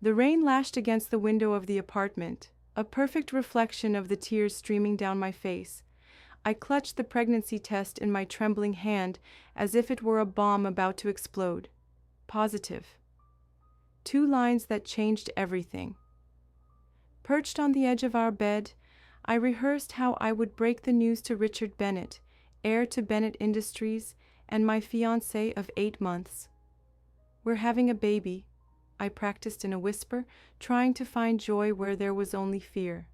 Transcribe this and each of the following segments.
The rain lashed against the window of the apartment, a perfect reflection of the tears streaming down my face. I clutched the pregnancy test in my trembling hand as if it were a bomb about to explode. Positive. 2 lines that changed everything. Perched on the edge of our bed, I rehearsed how I would break the news to Richard Bennett, heir to Bennett Industries, and my fiancé of 8 months. "We're having a baby," I practiced in a whisper, trying to find joy where there was only fear.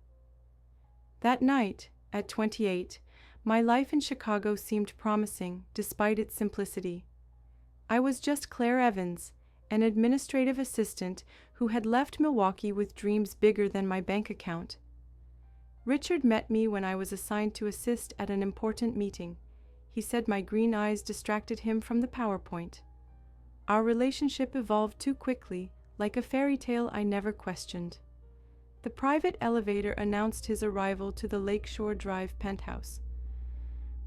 That night, at 28, my life in Chicago seemed promising, despite its simplicity. I was just Claire Evans, an administrative assistant who had left Milwaukee with dreams bigger than my bank account. Richard met me when I was assigned to assist at an important meeting. He said my green eyes distracted him from the PowerPoint. Our relationship evolved too quickly, like a fairy tale I never questioned. The private elevator announced his arrival to the Lakeshore Drive penthouse.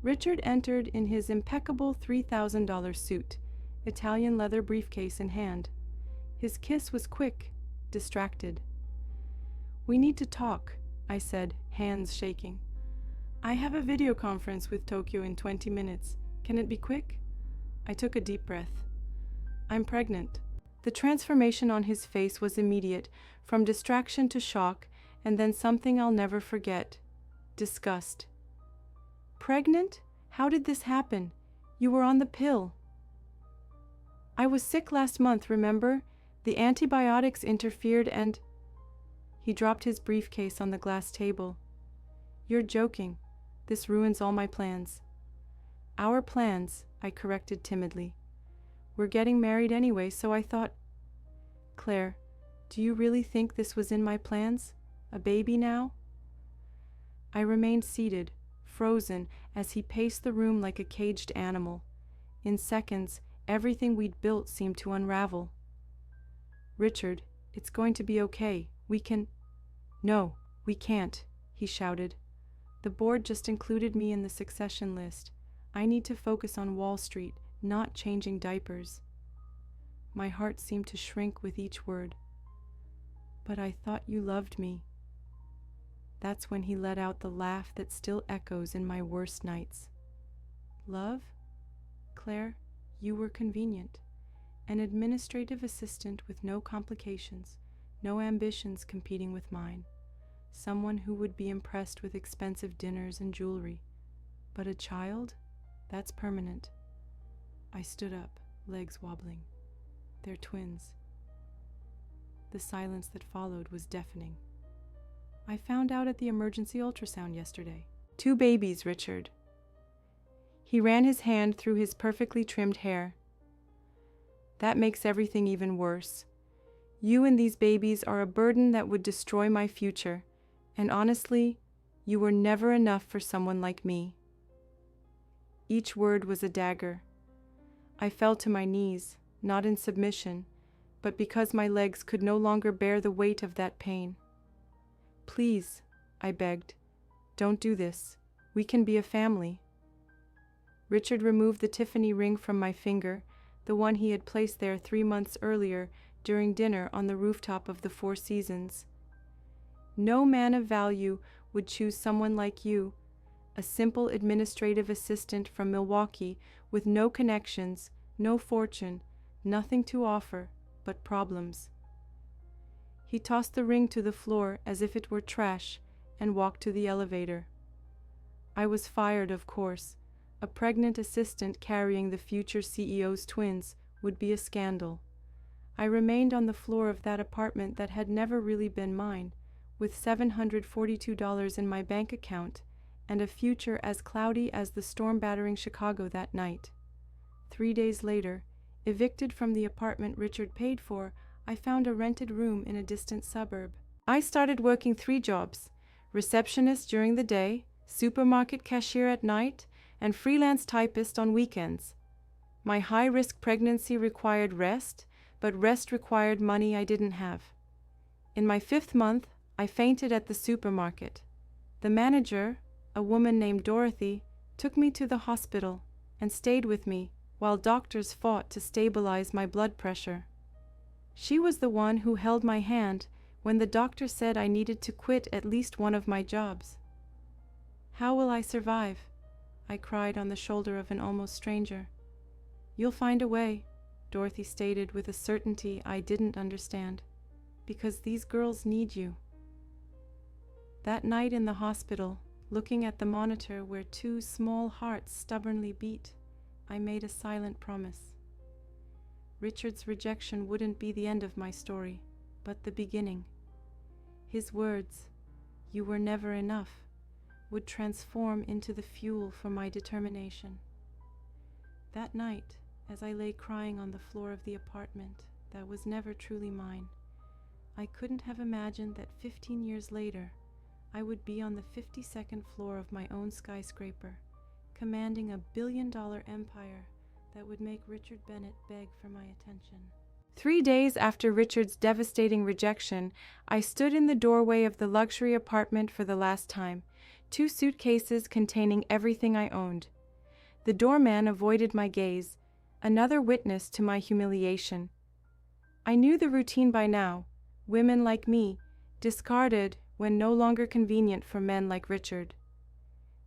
Richard entered in his impeccable $3,000 suit, Italian leather briefcase in hand. His kiss was quick, distracted. "We need to talk," I said, hands shaking. "I have a video conference with Tokyo in 20 minutes. Can it be quick?" I took a deep breath. "I'm pregnant." The transformation on his face was immediate, from distraction to shock, and then something I'll never forget: disgust. "Pregnant? How did this happen? You were on the pill." "I was sick last month, remember? The antibiotics interfered and—" He dropped his briefcase on the glass table. "You're joking. This ruins all my plans." "Our plans," I corrected timidly. "We're getting married anyway, so I thought—" "Claire, do you really think this was in my plans? A baby now?" I remained seated, frozen, as he paced the room like a caged animal. In seconds, everything we'd built seemed to unravel. "Richard, it's going to be okay. We can—" "No, we can't," he shouted. "The board just included me in the succession list. I need to focus on Wall Street, not changing diapers." My heart seemed to shrink with each word. "But I thought you loved me." That's when he let out the laugh that still echoes in my worst nights. "Love? Claire, you were convenient. An administrative assistant with no complications, no ambitions competing with mine. Someone who would be impressed with expensive dinners and jewelry. But a child? That's permanent." I stood up, legs wobbling. "They're twins." The silence that followed was deafening. "I found out at the emergency ultrasound yesterday. 2 babies, Richard." He ran his hand through his perfectly trimmed hair. "That makes everything even worse. You and these babies are a burden that would destroy my future, and honestly, you were never enough for someone like me." Each word was a dagger. I fell to my knees, not in submission, but because my legs could no longer bear the weight of that pain. "Please," I begged, "don't do this. We can be a family." Richard removed the Tiffany ring from my finger, the one he had placed there 3 months earlier during dinner on the rooftop of the Four Seasons. "No man of value would choose someone like you, a simple administrative assistant from Milwaukee with no connections, no fortune, nothing to offer but problems." He tossed the ring to the floor as if it were trash and walked to the elevator. I was fired, of course. A pregnant assistant carrying the future CEO's twins would be a scandal. I remained on the floor of that apartment that had never really been mine, with $742 in my bank account and a future as cloudy as the storm battering Chicago that night. 3 days later, evicted from the apartment Richard paid for, I found a rented room in a distant suburb. I started working 3 jobs: receptionist during the day, supermarket cashier at night, and freelance typist on weekends. My high-risk pregnancy required rest, but rest required money I didn't have. In my 5th month, I fainted at the supermarket. The manager, a woman named Dorothy, took me to the hospital and stayed with me while doctors fought to stabilize my blood pressure. She was the one who held my hand when the doctor said I needed to quit at least one of my jobs. "How will I survive?" I cried on the shoulder of an almost stranger. "You'll find a way," Dorothy stated with a certainty I didn't understand, "because these girls need you." That night in the hospital, looking at the monitor where two small hearts stubbornly beat, I made a silent promise. Richard's rejection wouldn't be the end of my story, but the beginning. His words, "You were never enough," would transform into the fuel for my determination. That night, as I lay crying on the floor of the apartment that was never truly mine, I couldn't have imagined that 15 years later, I would be on the 52nd floor of my own skyscraper, commanding a billion-dollar empire that would make Richard Bennett beg for my attention. 3 days after Richard's devastating rejection, I stood in the doorway of the luxury apartment for the last time, 2 suitcases containing everything I owned. The doorman avoided my gaze, another witness to my humiliation. I knew the routine by now: women like me, discarded when no longer convenient for men like Richard.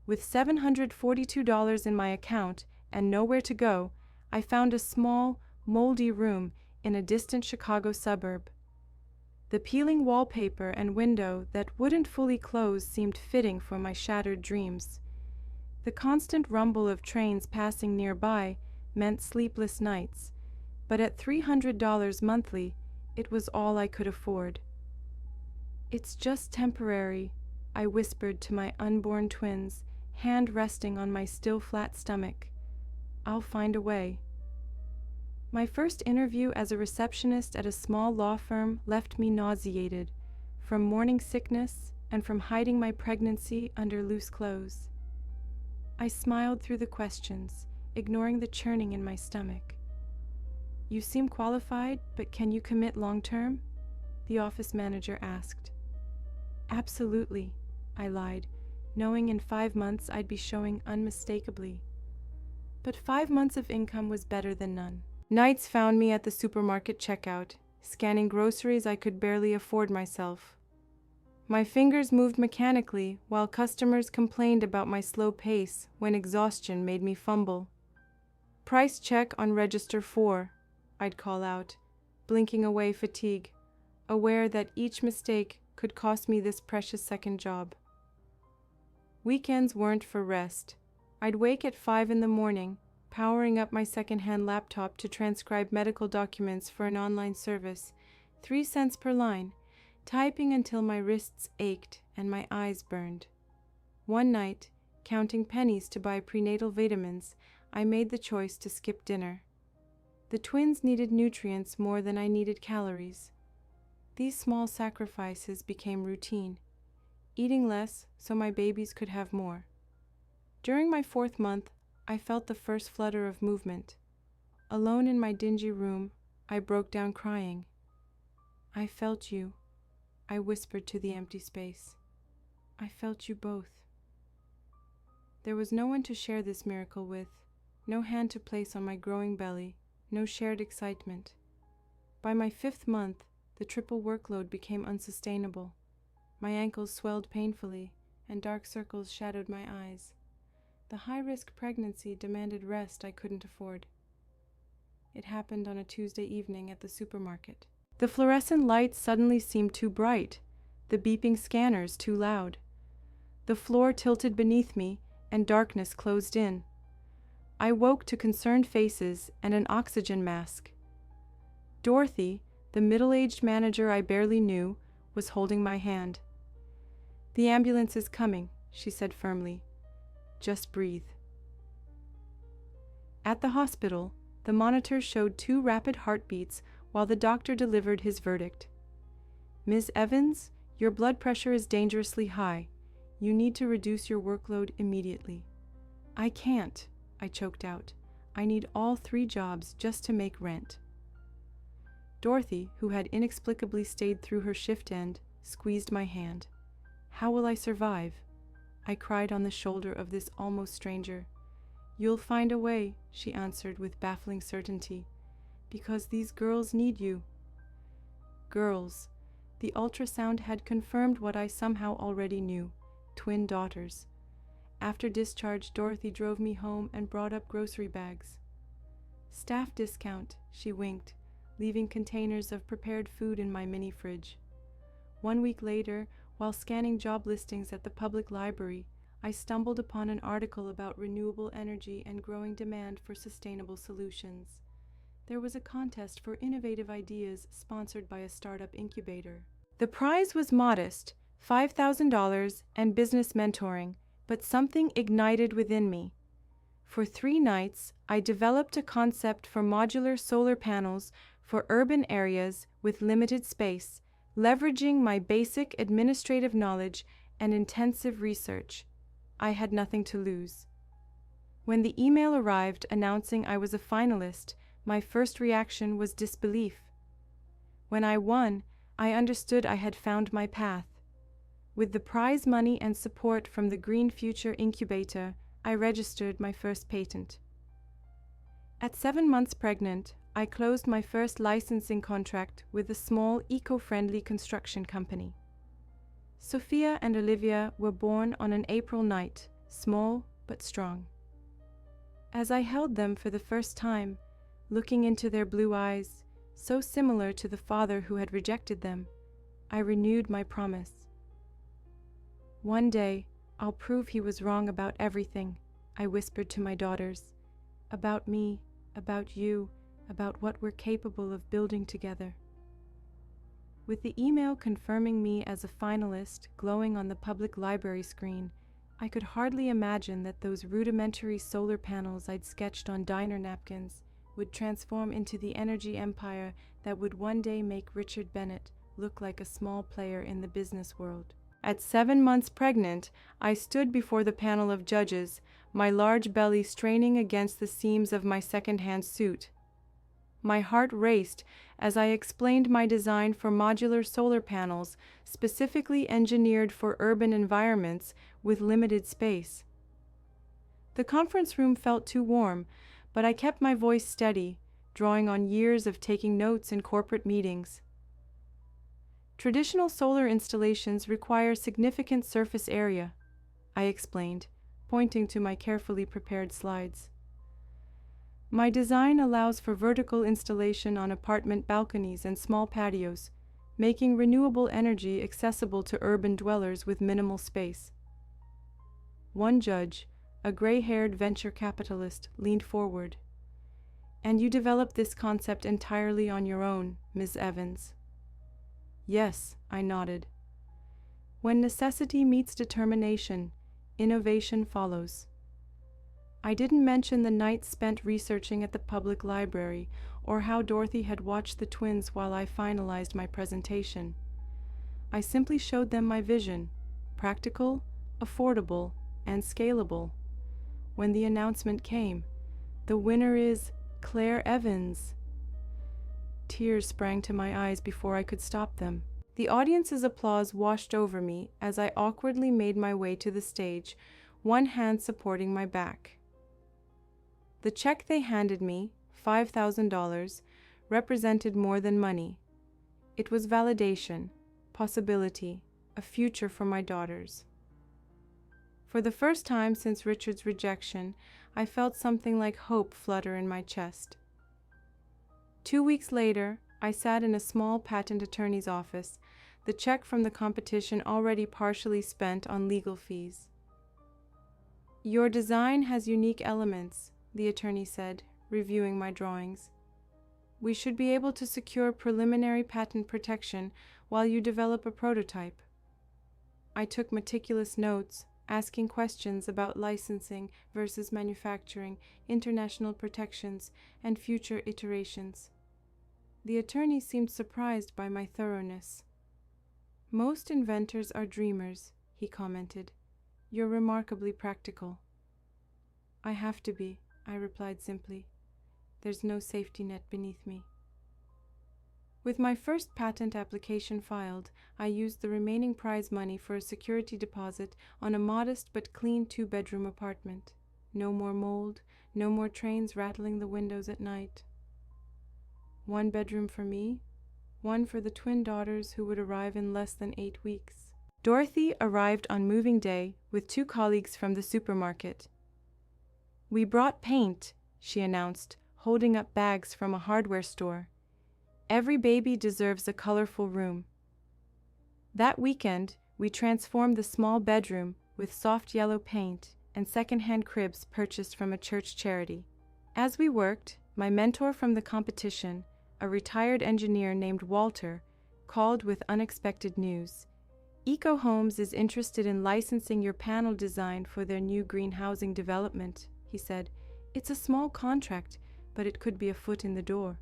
With $742 in my account and nowhere to go, I found a small, moldy room in a distant Chicago suburb. The peeling wallpaper and window that wouldn't fully close seemed fitting for my shattered dreams. The constant rumble of trains passing nearby meant sleepless nights, but at $300 monthly, it was all I could afford. "It's just temporary," I whispered to my unborn twins, hand resting on my still flat stomach. "I'll find a way." My first interview as a receptionist at a small law firm left me nauseated, from morning sickness and from hiding my pregnancy under loose clothes. I smiled through the questions, ignoring the churning in my stomach. "You seem qualified, but can you commit long-term?" the office manager asked. "Absolutely," I lied, knowing in 5 months I'd be showing unmistakably. But 5 months of income was better than none. Nights found me at the supermarket checkout, scanning groceries I could barely afford myself. My fingers moved mechanically while customers complained about my slow pace when exhaustion made me fumble. "Price check on register 4, I'd call out, blinking away fatigue, aware that each mistake could cost me this precious second job. Weekends weren't for rest. I'd wake at 5 in the morning, powering up my second-hand laptop to transcribe medical documents for an online service, 3 cents per line, typing until my wrists ached and my eyes burned. One night, counting pennies to buy prenatal vitamins, I made the choice to skip dinner. The twins needed nutrients more than I needed calories. These small sacrifices became routine, eating less so my babies could have more. During my 4th month, I felt the first flutter of movement. Alone in my dingy room, I broke down crying. "I felt you," I whispered to the empty space. "I felt you both." There was no one to share this miracle with, no hand to place on my growing belly, no shared excitement. By my 5th month, the triple workload became unsustainable. My ankles swelled painfully, and dark circles shadowed my eyes. The high-risk pregnancy demanded rest I couldn't afford. It happened on a Tuesday evening at the supermarket. The fluorescent lights suddenly seemed too bright, the beeping scanners too loud. The floor tilted beneath me, and darkness closed in. I woke to concerned faces and an oxygen mask. Dorothy, the middle-aged manager I barely knew, was holding my hand. "The ambulance is coming," she said firmly. "Just breathe." At the hospital, the monitor showed 2 rapid heartbeats while the doctor delivered his verdict. "Ms. Evans, your blood pressure is dangerously high. You need to reduce your workload immediately." "I can't," I choked out. "I need all 3 jobs just to make rent." Dorothy, who had inexplicably stayed through her shift end, squeezed my hand. "How will I survive?" I cried on the shoulder of this almost stranger. "You'll find a way," she answered with baffling certainty, "because these girls need you." Girls. The ultrasound had confirmed what I somehow already knew: twin daughters. After discharge, Dorothy drove me home and brought up grocery bags. Staff discount, she winked, leaving containers of prepared food in my mini fridge. 1 week later, while scanning job listings at the public library, I stumbled upon an article about renewable energy and growing demand for sustainable solutions. There was a contest for innovative ideas sponsored by a startup incubator. The prize was modest, $5,000 and business mentoring, but something ignited within me. For 3 nights, I developed a concept for modular solar panels for urban areas with limited space, leveraging my basic administrative knowledge and intensive research. I had nothing to lose. When the email arrived announcing I was a finalist, my first reaction was disbelief. When I won, I understood I had found my path. With the prize money and support from the Green Future Incubator, I registered my first patent. At 7 months pregnant, I closed my first licensing contract with a small, eco-friendly construction company. Sophia and Olivia were born on an April night, small but strong. As I held them for the first time, looking into their blue eyes, so similar to the father who had rejected them, I renewed my promise. One day, I'll prove he was wrong about everything, I whispered to my daughters. About me, about you, about what we're capable of building together. With the email confirming me as a finalist glowing on the public library screen, I could hardly imagine that those rudimentary solar panels I'd sketched on diner napkins would transform into the energy empire that would one day make Richard Bennett look like a small player in the business world. At 7 months pregnant, I stood before the panel of judges, my large belly straining against the seams of my second-hand suit. My heart raced as I explained my design for modular solar panels specifically engineered for urban environments with limited space. The conference room felt too warm, but I kept my voice steady, drawing on years of taking notes in corporate meetings. Traditional solar installations require significant surface area, I explained, pointing to my carefully prepared slides. My design allows for vertical installation on apartment balconies and small patios, making renewable energy accessible to urban dwellers with minimal space. One judge, a gray-haired venture capitalist, leaned forward. "And you developed this concept entirely on your own, Ms. Evans?" "Yes," I nodded. When necessity meets determination, innovation follows. I didn't mention the nights spent researching at the public library or how Dorothy had watched the twins while I finalized my presentation. I simply showed them my vision: practical, affordable, and scalable. When the announcement came, "The winner is Claire Evans," tears sprang to my eyes before I could stop them. The audience's applause washed over me as I awkwardly made my way to the stage, one hand supporting my back. The check they handed me, $5,000, represented more than money. It was validation, possibility, a future for my daughters. For the first time since Richard's rejection, I felt something like hope flutter in my chest. 2 weeks later, I sat in a small patent attorney's office, the check from the competition already partially spent on legal fees. "Your design has unique elements," the attorney said, reviewing my drawings. "We should be able to secure preliminary patent protection while you develop a prototype." I took meticulous notes, asking questions about licensing versus manufacturing, international protections, and future iterations. The attorney seemed surprised by my thoroughness. "Most inventors are dreamers," he commented. "You're remarkably practical." "I have to be," I replied simply. "There's no safety net beneath me." With my first patent application filed, I used the remaining prize money for a security deposit on a modest but clean 2-bedroom apartment. No more mold, no more trains rattling the windows at night. 1 bedroom for me, one for the twin daughters who would arrive in less than 8 weeks. Dorothy arrived on moving day with 2 colleagues from the supermarket. "We brought paint," she announced, holding up bags from a hardware store. "Every baby deserves a colorful room." That weekend, we transformed the small bedroom with soft yellow paint and second-hand cribs purchased from a church charity. As we worked, my mentor from the competition, a retired engineer named Walter, called with unexpected news. "Eco Homes is interested in licensing your panel design for their new green housing development," he said. "It's a small contract, but it could be a foot in the door."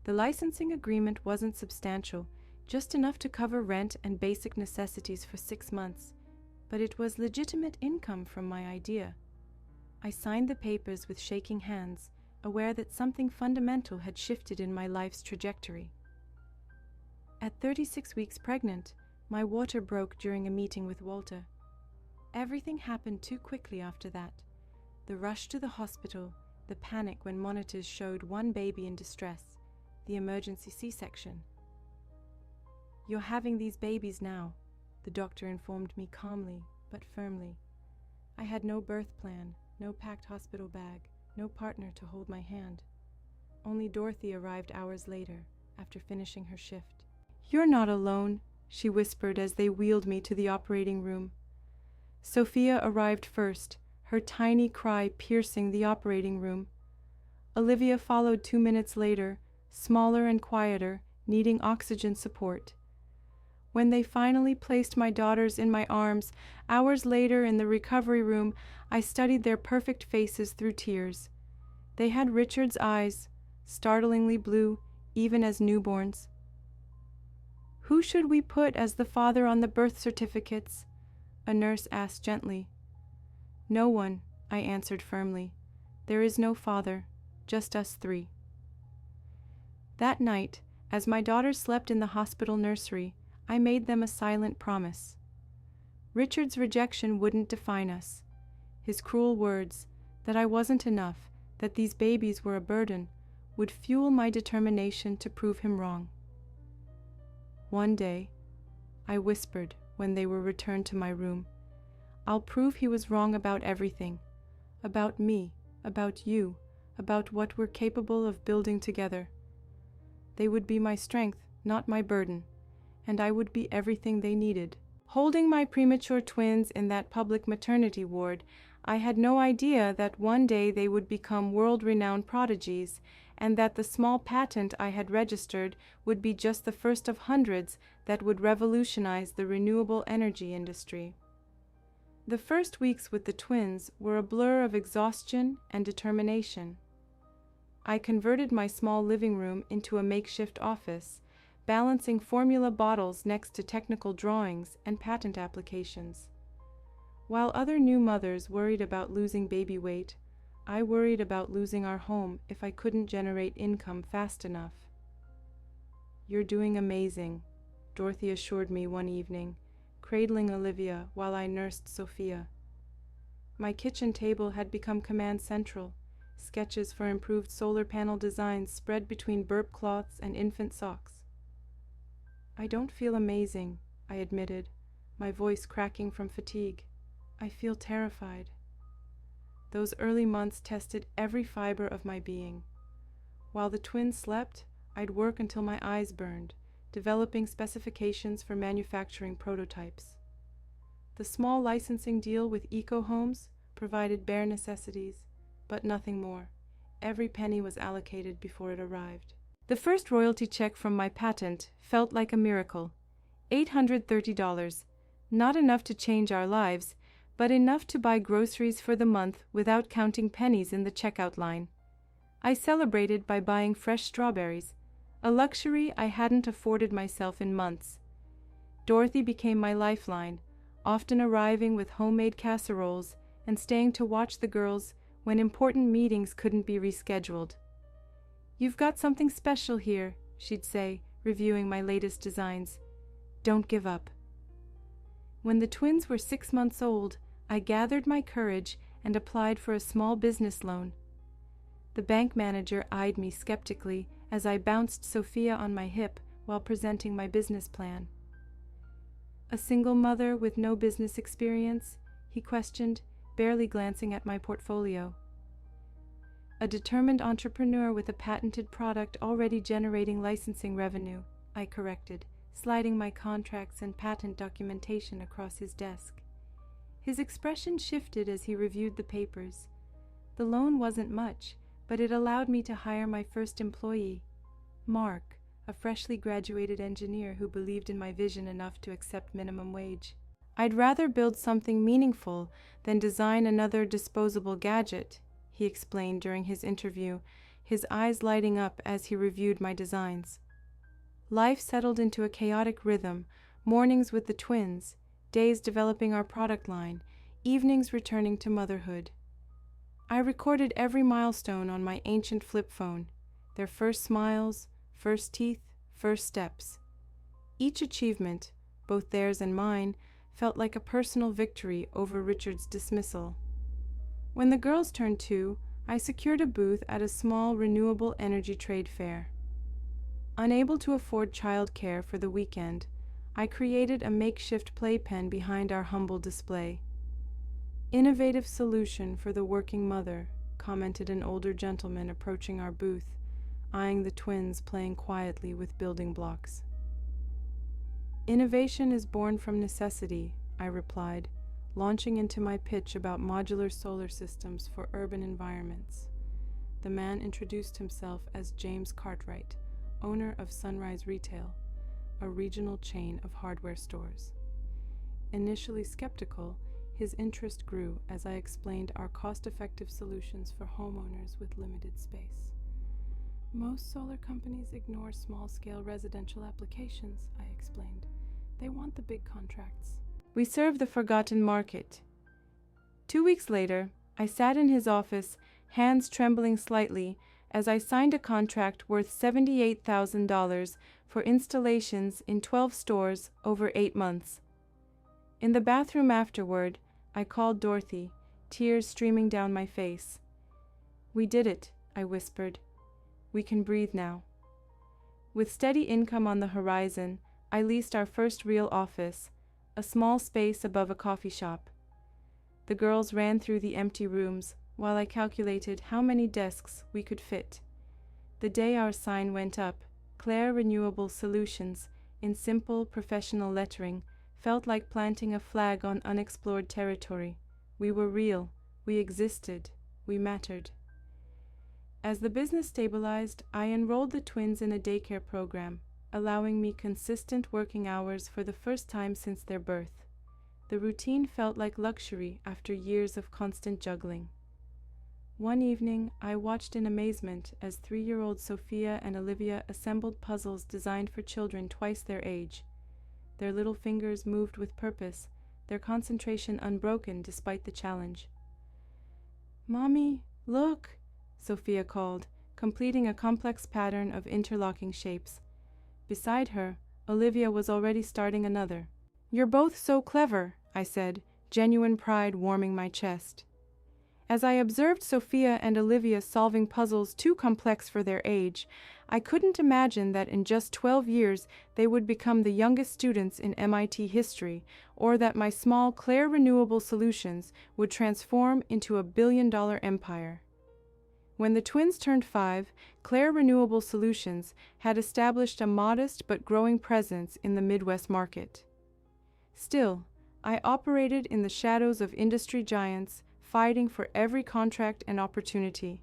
The licensing agreement wasn't substantial, just enough to cover rent and basic necessities for 6 months, but it was legitimate income from my idea. I signed the papers with shaking hands, aware that something fundamental had shifted in my life's trajectory. At 36 weeks pregnant, my water broke during a meeting with Walter. Everything happened too quickly after that. The rush to the hospital, the panic when monitors showed one baby in distress, the emergency C-section. "You're having these babies now," the doctor informed me calmly but firmly. I had no birth plan, no packed hospital bag, no partner to hold my hand. Only Dorothy arrived hours later, after finishing her shift. "You're not alone," she whispered as they wheeled me to the operating room. Sophia arrived first, her tiny cry piercing the operating room. Olivia followed 2 minutes later, smaller and quieter, needing oxygen support. When they finally placed my daughters in my arms, hours later in the recovery room, I studied their perfect faces through tears. They had Richard's eyes, startlingly blue, even as newborns. "Who should we put as the father on the birth certificates?" a nurse asked gently. "No one," I answered firmly. "There is no father, just us 3. That night, as my daughters slept in the hospital nursery, I made them a silent promise. Richard's rejection wouldn't define us. His cruel words, that I wasn't enough, that these babies were a burden, would fuel my determination to prove him wrong. One day, I whispered when they were returned to my room, "I'll prove he was wrong about everything. About me, about you, about what we're capable of building together. They would be my strength, not my burden, and I would be everything they needed." Holding my premature twins in that public maternity ward, I had no idea that one day they would become world-renowned prodigies, and that the small patent I had registered would be just the first of hundreds that would revolutionize the renewable energy industry. The first weeks with the twins were a blur of exhaustion and determination. I converted my small living room into a makeshift office, balancing formula bottles next to technical drawings and patent applications. While other new mothers worried about losing baby weight, I worried about losing our home if I couldn't generate income fast enough. "You're doing amazing," Dorothy assured me one evening, cradling Olivia while I nursed Sophia. My kitchen table had become command central, sketches for improved solar panel designs spread between burp cloths and infant socks. "I don't feel amazing," I admitted, my voice cracking from fatigue. "I feel terrified." Those early months tested every fiber of my being. While the twins slept, I'd work until my eyes burned, developing specifications for manufacturing prototypes. The small licensing deal with Eco Homes provided bare necessities, but nothing more. Every penny was allocated before it arrived. The first royalty check from my patent felt like a miracle. $830, not enough to change our lives, but enough to buy groceries for the month without counting pennies in the checkout line. I celebrated by buying fresh strawberries, a luxury I hadn't afforded myself in months. Dorothy became my lifeline, often arriving with homemade casseroles and staying to watch the girls when important meetings couldn't be rescheduled. "You've got something special here," she'd say, reviewing my latest designs. "Don't give up." When the twins were 6 months old, I gathered my courage and applied for a small business loan. The bank manager eyed me skeptically as I bounced Sophia on my hip while presenting my business plan. "A single mother with no business experience?" he questioned, barely glancing at my portfolio. "A determined entrepreneur with a patented product already generating licensing revenue," I corrected, sliding my contracts and patent documentation across his desk. His expression shifted as he reviewed the papers. The loan wasn't much, but it allowed me to hire my first employee, Mark, a freshly graduated engineer who believed in my vision enough to accept minimum wage. "I'd rather build something meaningful than design another disposable gadget," he explained during his interview, his eyes lighting up as he reviewed my designs. Life settled into a chaotic rhythm, mornings with the twins, days developing our product line, evenings returning to motherhood. I recorded every milestone on my ancient flip phone, their first smiles, first teeth, first steps. Each achievement, both theirs and mine, felt like a personal victory over Richard's dismissal. When the girls turned 2, I secured a booth at a small renewable energy trade fair. Unable to afford childcare for the weekend, I created a makeshift playpen behind our humble display. "Innovative solution for the working mother," commented an older gentleman approaching our booth, eyeing the twins playing quietly with building blocks. "Innovation is born from necessity," I replied, launching into my pitch about modular solar systems for urban environments. The man introduced himself as James Cartwright, owner of Sunrise Retail, a regional chain of hardware stores. Initially skeptical, his interest grew as I explained our cost-effective solutions for homeowners with limited space. "Most solar companies ignore small-scale residential applications," I explained. "They want the big contracts." We serve the forgotten market. 2 weeks later, I sat in his office, hands trembling slightly, as I signed a contract worth $78,000 for installations in 12 stores over 8 months. In the bathroom afterward, I called Dorothy, tears streaming down my face. "We did it," I whispered. "We can breathe now." With steady income on the horizon, I leased our first real office, a small space above a coffee shop. The girls ran through the empty rooms while I calculated how many desks we could fit. The day our sign went up, Claire Renewable Solutions, in simple professional lettering, felt like planting a flag on unexplored territory. We were real, we existed, we mattered. As the business stabilized, I enrolled the twins in a daycare program, allowing me consistent working hours for the first time since their birth. The routine felt like luxury after years of constant juggling. One evening, I watched in amazement as 3-year-old Sophia and Olivia assembled puzzles designed for children twice their age. Their little fingers moved with purpose, their concentration unbroken despite the challenge. "Mommy, look!" Sophia called, completing a complex pattern of interlocking shapes. Beside her, Olivia was already starting another. "You're both so clever," I said, genuine pride warming my chest. As I observed Sophia and Olivia solving puzzles too complex for their age, I couldn't imagine that in just 12 years they would become the youngest students in MIT history, or that my small Claire Renewable Solutions would transform into a billion-dollar empire. When the twins turned 5, Claire Renewable Solutions had established a modest but growing presence in the Midwest market. Still, I operated in the shadows of industry giants, fighting for every contract and opportunity.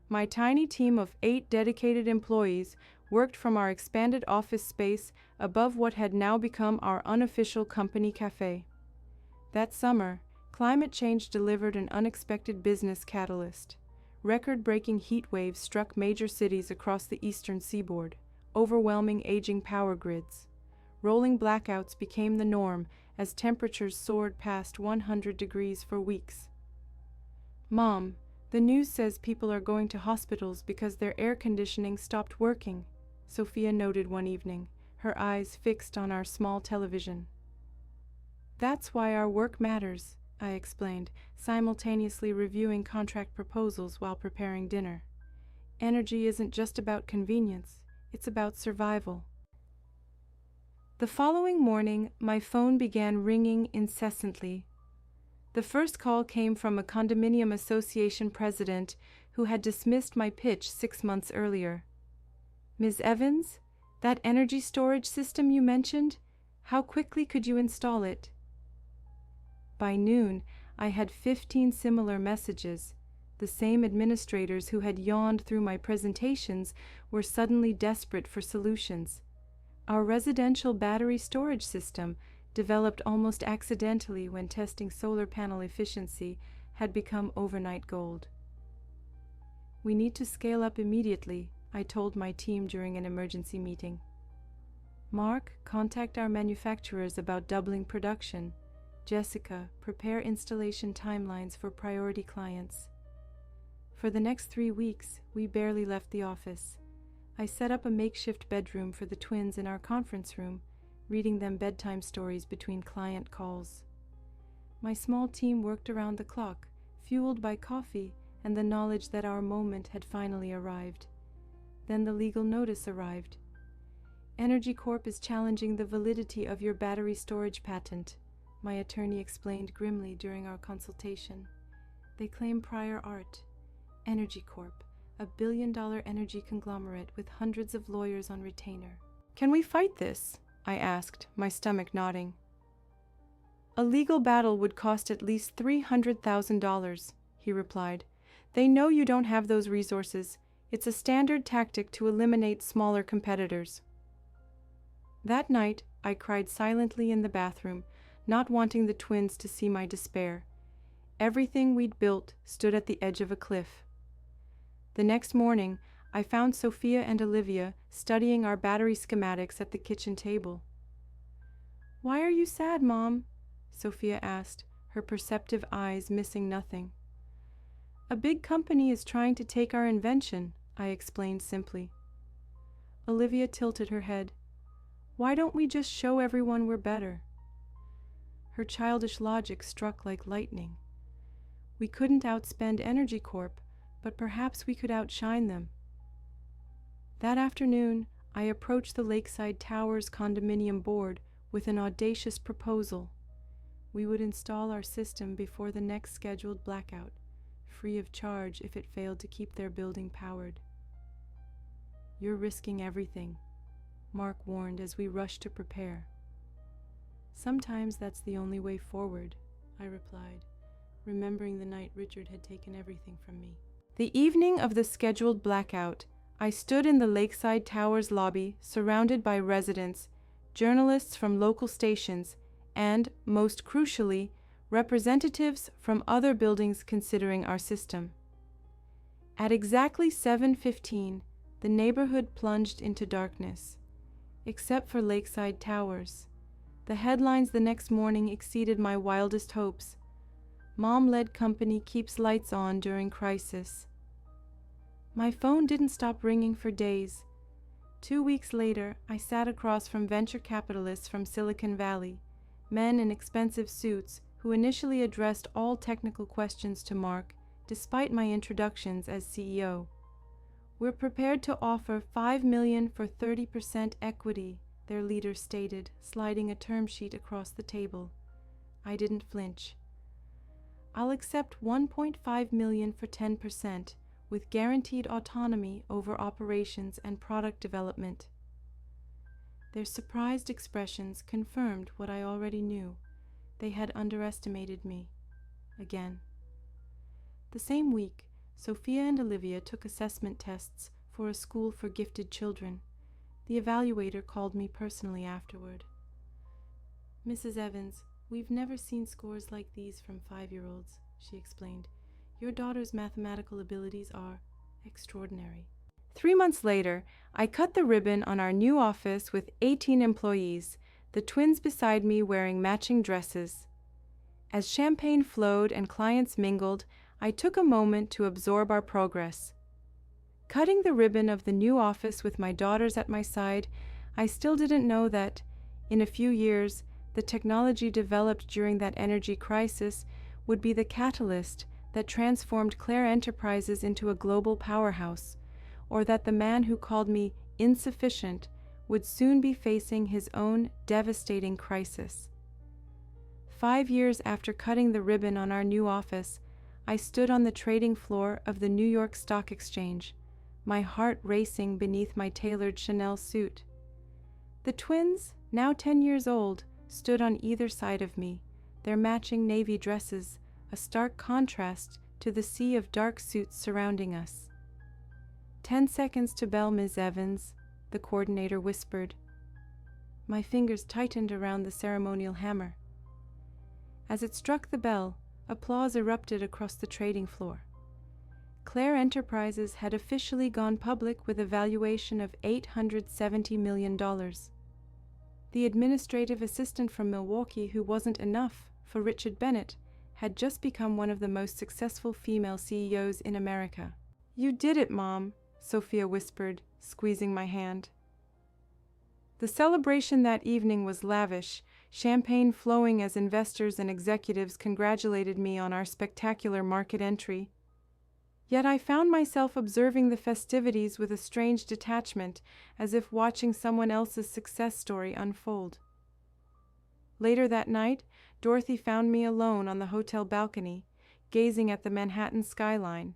My tiny team of 8 dedicated employees worked from our expanded office space above what had now become our unofficial company cafe. That summer, climate change delivered an unexpected business catalyst. Record-breaking heat waves struck major cities across the eastern seaboard, overwhelming aging power grids. Rolling blackouts became the norm as temperatures soared past 100 degrees for weeks. "Mom, the news says people are going to hospitals because their air conditioning stopped working," Sophia noted one evening, her eyes fixed on our small television. "That's why our work matters," I explained, simultaneously reviewing contract proposals while preparing dinner. Energy isn't just about convenience, it's about survival. The following morning, my phone began ringing incessantly. The first call came from a condominium association president who had dismissed my pitch 6 months earlier. "Ms. Evans, that energy storage system you mentioned, how quickly could you install it?" By noon, I had 15 similar messages. The same administrators who had yawned through my presentations were suddenly desperate for solutions. Our residential battery storage system, developed almost accidentally when testing solar panel efficiency, had become overnight gold. "We need to scale up immediately," I told my team during an emergency meeting. "Mark, contact our manufacturers about doubling production. Jessica, prepare installation timelines for priority clients." For the next 3 weeks, we barely left the office. I set up a makeshift bedroom for the twins in our conference room, reading them bedtime stories between client calls. My small team worked around the clock, fueled by coffee and the knowledge that our moment had finally arrived. Then the legal notice arrived. "Energy Corp is challenging the validity of your battery storage patent," my attorney explained grimly during our consultation. "They claim prior art. Energy Corp, a billion-dollar energy conglomerate with hundreds of lawyers on retainer." "Can we fight this?" I asked, my stomach nodding. "A legal battle would cost at least $300,000, he replied. "They know you don't have those resources. It's a standard tactic to eliminate smaller competitors." That night, I cried silently in the bathroom, not wanting the twins to see my despair. Everything we'd built stood at the edge of a cliff. The next morning, I found Sophia and Olivia studying our battery schematics at the kitchen table. "Why are you sad, Mom?" Sophia asked, her perceptive eyes missing nothing. "A big company is trying to take our invention," I explained simply. Olivia tilted her head. "Why don't we just show everyone we're better?" Her childish logic struck like lightning. We couldn't outspend Energy Corp, but perhaps we could outshine them. That afternoon, I approached the Lakeside Towers condominium board with an audacious proposal. We would install our system before the next scheduled blackout, free of charge if it failed to keep their building powered. "You're risking everything," Mark warned as we rushed to prepare. "Sometimes that's the only way forward," I replied, remembering the night Richard had taken everything from me. The evening of the scheduled blackout, I stood in the Lakeside Towers lobby, surrounded by residents, journalists from local stations, and, most crucially, representatives from other buildings considering our system. At exactly 7:15, the neighborhood plunged into darkness, except for Lakeside Towers. The headlines the next morning exceeded my wildest hopes. "Mom-led company keeps lights on during crisis." My phone didn't stop ringing for days. 2 weeks later, I sat across from venture capitalists from Silicon Valley, men in expensive suits who initially addressed all technical questions to Mark, despite my introductions as CEO. "We're prepared to offer $5 million for 30% equity," their leader stated, sliding a term sheet across the table. I didn't flinch. "I'll accept $1.5 million for 10%, with guaranteed autonomy over operations and product development." Their surprised expressions confirmed what I already knew. They had underestimated me. Again. The same week, Sophia and Olivia took assessment tests for a school for gifted children. The evaluator called me personally afterward. "Mrs. Evans, we've never seen scores like these from 5-year-olds, she explained. "Your daughter's mathematical abilities are extraordinary." 3 months later, I cut the ribbon on our new office with 18 employees, the twins beside me wearing matching dresses. As champagne flowed and clients mingled, I took a moment to absorb our progress. Cutting the ribbon of the new office with my daughters at my side, I still didn't know that, in a few years, the technology developed during that energy crisis would be the catalyst that transformed Claire Enterprises into a global powerhouse, or that the man who called me insufficient would soon be facing his own devastating crisis. 5 years after cutting the ribbon on our new office, I stood on the trading floor of the New York Stock Exchange, my heart racing beneath my tailored Chanel suit. The twins, now 10 years old, stood on either side of me, their matching navy dresses a stark contrast to the sea of dark suits surrounding us. 10 seconds to bell, Ms. Evans, the coordinator whispered. My fingers tightened around the ceremonial hammer. As it struck the bell, applause erupted across the trading floor. Claire Enterprises had officially gone public with a valuation of $870 million. The administrative assistant from Milwaukee who wasn't enough for Richard Bennett had just become one of the most successful female CEOs in America. You did it, Mom, Sophia whispered, squeezing my hand. The celebration that evening was lavish, champagne flowing as investors and executives congratulated me on our spectacular market entry. Yet I found myself observing the festivities with a strange detachment, as if watching someone else's success story unfold. Later that night, Dorothy found me alone on the hotel balcony, gazing at the Manhattan skyline.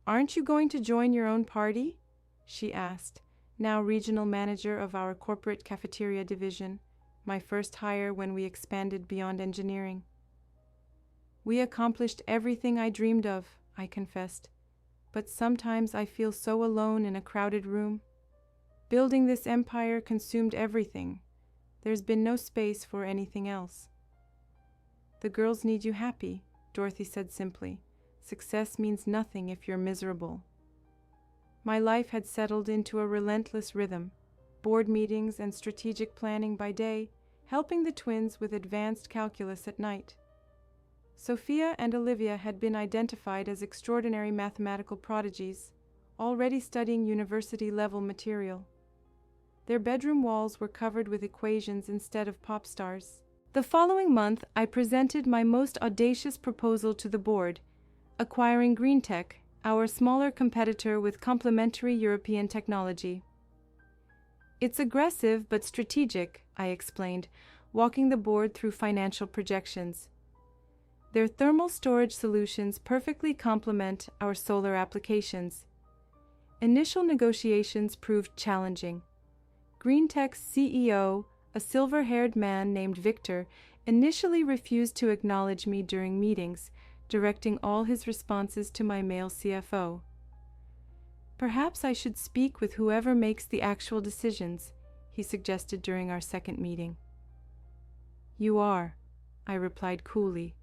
Aren't you going to join your own party? She asked, now regional manager of our corporate cafeteria division, my first hire when we expanded beyond engineering. We accomplished everything I dreamed of, I confessed, but sometimes I feel so alone in a crowded room. Building this empire consumed everything. There's been no space for anything else. The girls need you happy, Dorothy said simply. Success means nothing if you're miserable. My life had settled into a relentless rhythm, board meetings and strategic planning by day, helping the twins with advanced calculus at night. Sophia and Olivia had been identified as extraordinary mathematical prodigies, already studying university-level material. Their bedroom walls were covered with equations instead of pop stars. The following month, I presented my most audacious proposal to the board, acquiring GreenTech, our smaller competitor with complementary European technology. It's aggressive but strategic, I explained, walking the board through financial projections. Their thermal storage solutions perfectly complement our solar applications. Initial negotiations proved challenging. GreenTech's CEO, a silver-haired man named Victor, initially refused to acknowledge me during meetings, directing all his responses to my male CFO. Perhaps I should speak with whoever makes the actual decisions, he suggested during our second meeting. You are, I replied coolly,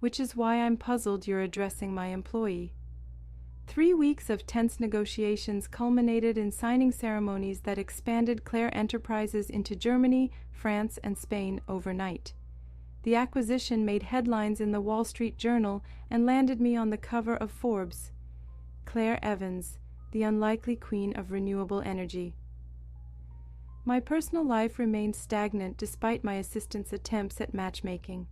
which is why I'm puzzled you're addressing my employee. 3 weeks of tense negotiations culminated in signing ceremonies that expanded Claire Enterprises into Germany, France, and Spain overnight. The acquisition made headlines in the Wall Street Journal and landed me on the cover of Forbes. Claire Evans, the unlikely queen of renewable energy. My personal life remained stagnant despite my assistant's attempts at matchmaking.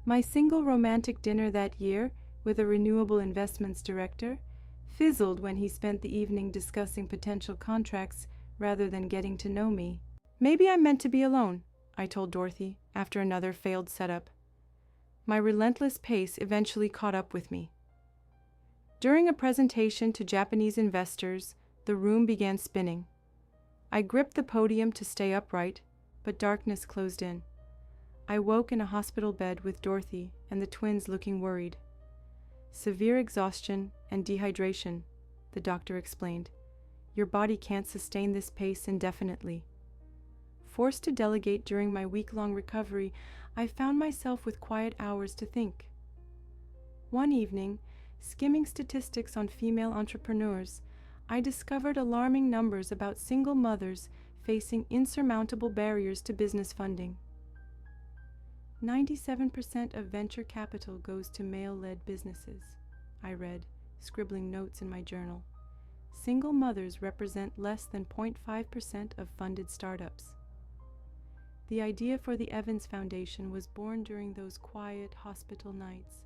My single romantic dinner that year with a renewable investments director fizzled when he spent the evening discussing potential contracts rather than getting to know me. Maybe I'm meant to be alone, I told Dorothy after another failed setup. My relentless pace eventually caught up with me. During a presentation to Japanese investors, the room began spinning. I gripped the podium to stay upright, but darkness closed in. I woke in a hospital bed with Dorothy and the twins looking worried. Severe exhaustion and dehydration, the doctor explained. Your body can't sustain this pace indefinitely. Forced to delegate during my week-long recovery, I found myself with quiet hours to think. One evening, skimming statistics on female entrepreneurs, I discovered alarming numbers about single mothers facing insurmountable barriers to business funding. 97% of venture capital goes to male-led businesses, I read, scribbling notes in my journal. Single mothers represent less than 0.5% of funded startups. The idea for the Evans Foundation was born during those quiet hospital nights,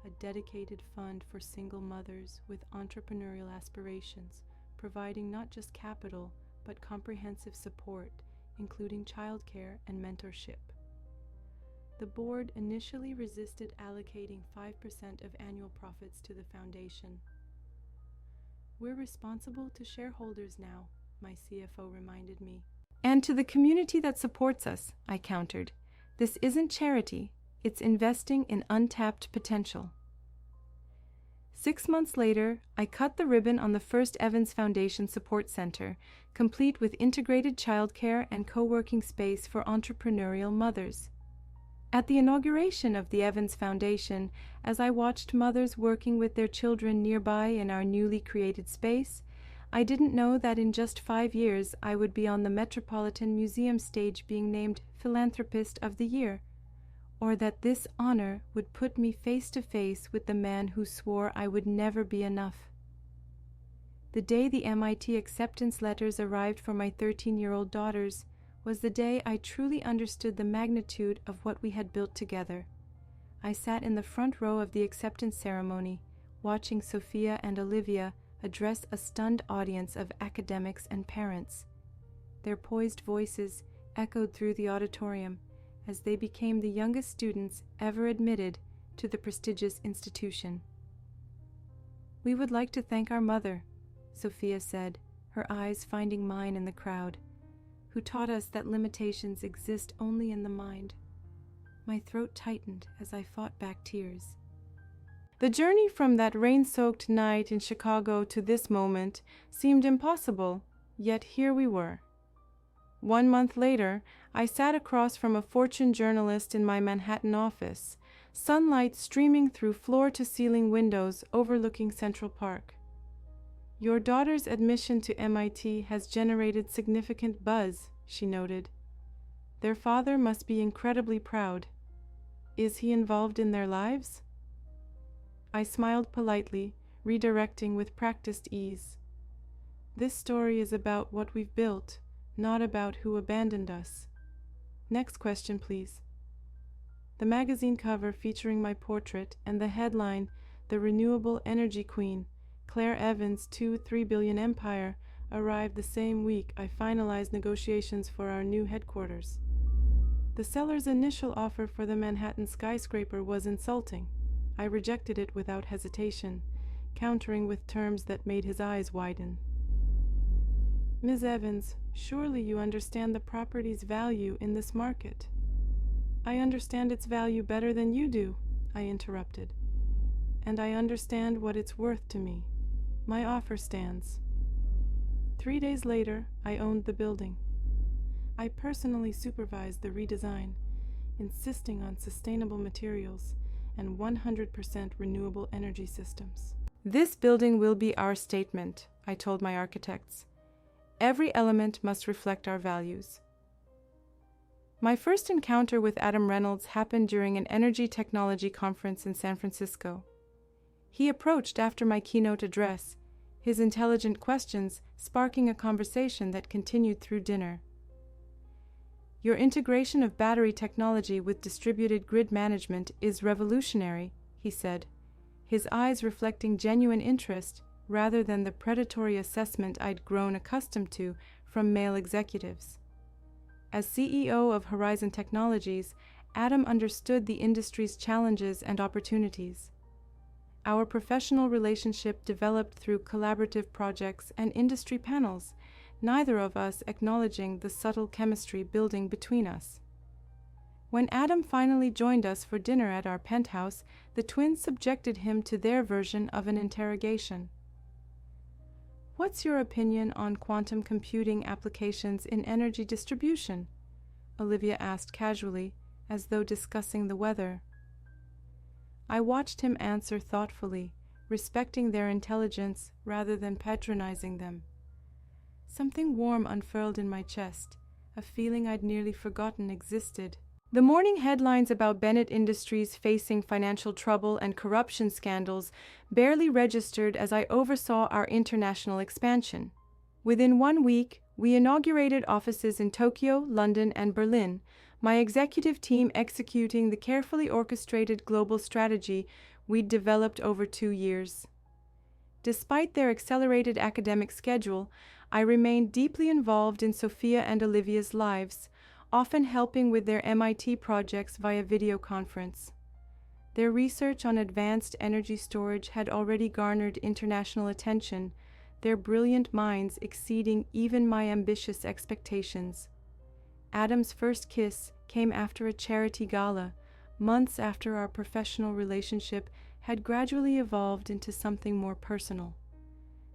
a dedicated fund for single mothers with entrepreneurial aspirations, providing not just capital, but comprehensive support, including childcare and mentorship. The board initially resisted allocating 5% of annual profits to the foundation. "We're responsible to shareholders now," my CFO reminded me. "And to the community that supports us," I countered. "This isn't charity, it's investing in untapped potential." 6 months later, I cut the ribbon on the first Evans Foundation Support Center, complete with integrated childcare and co-working space for entrepreneurial mothers. At the inauguration of the Evans Foundation, as I watched mothers working with their children nearby in our newly created space, I didn't know that in just 5 years I would be on the Metropolitan Museum stage being named Philanthropist of the Year, or that this honor would put me face to face with the man who swore I would never be enough. The day the MIT acceptance letters arrived for my 13-year-old daughters was the day I truly understood the magnitude of what we had built together. I sat in the front row of the acceptance ceremony, watching Sophia and Olivia address a stunned audience of academics and parents. Their poised voices echoed through the auditorium as they became the youngest students ever admitted to the prestigious institution. "We would like to thank our mother," Sophia said, her eyes finding mine in the crowd, "who taught us that limitations exist only in the mind." My throat tightened as I fought back tears. The journey from that rain-soaked night in Chicago to this moment seemed impossible, yet here we were. 1 month later, I sat across from a Fortune journalist in my Manhattan office, sunlight streaming through floor-to-ceiling windows overlooking Central Park. "Your daughter's admission to MIT has generated significant buzz," she noted. "Their father must be incredibly proud. Is he involved in their lives?" I smiled politely, redirecting with practiced ease. "This story is about what we've built, not about who abandoned us. Next question, please." The magazine cover featuring my portrait and the headline, "The Renewable Energy Queen, Claire Evans' $2-3 billion empire," arrived the same week I finalized negotiations for our new headquarters. The seller's initial offer for the Manhattan skyscraper was insulting. I rejected it without hesitation, countering with terms that made his eyes widen. "Ms. Evans, surely you understand the property's value in this market." "I understand its value better than you do," I interrupted. "And I understand what it's worth to me. My offer stands." 3 days later, I owned the building. I personally supervised the redesign, insisting on sustainable materials and 100% renewable energy systems. "This building will be our statement," I told my architects. "Every element must reflect our values." My first encounter with Adam Reynolds happened during an energy technology conference in San Francisco. He approached after my keynote address, his intelligent questions sparking a conversation that continued through dinner. "Your integration of battery technology with distributed grid management is revolutionary," he said, his eyes reflecting genuine interest rather than the predatory assessment I'd grown accustomed to from male executives. As CEO of Horizon Technologies, Adam understood the industry's challenges and opportunities. Our professional relationship developed through collaborative projects and industry panels, neither of us acknowledging the subtle chemistry building between us. When Adam finally joined us for dinner at our penthouse, the twins subjected him to their version of an interrogation. "What's your opinion on quantum computing applications in energy distribution?" Olivia asked casually, as though discussing the weather. I watched him answer thoughtfully, respecting their intelligence rather than patronizing them. Something warm unfurled in my chest, a feeling I'd nearly forgotten existed. The morning headlines about Bennett Industries facing financial trouble and corruption scandals barely registered as I oversaw our international expansion. Within 1 week, we inaugurated offices in Tokyo, London, and Berlin, my executive team executing the carefully orchestrated global strategy we'd developed over 2 years. Despite their accelerated academic schedule, I remained deeply involved in Sophia and Olivia's lives, often helping with their MIT projects via video conference. Their research on advanced energy storage had already garnered international attention, their brilliant minds exceeding even my ambitious expectations. Adam's first kiss came after a charity gala, months after our professional relationship had gradually evolved into something more personal.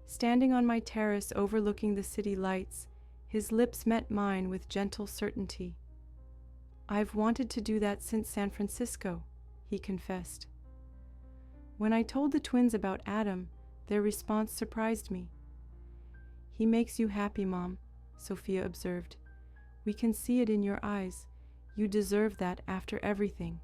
Standing on my terrace overlooking the city lights, his lips met mine with gentle certainty. "I've wanted to do that since San Francisco," he confessed. When I told the twins about Adam, their response surprised me. "He makes you happy, Mom," Sophia observed. "We can see it in your eyes. You deserve that after everything."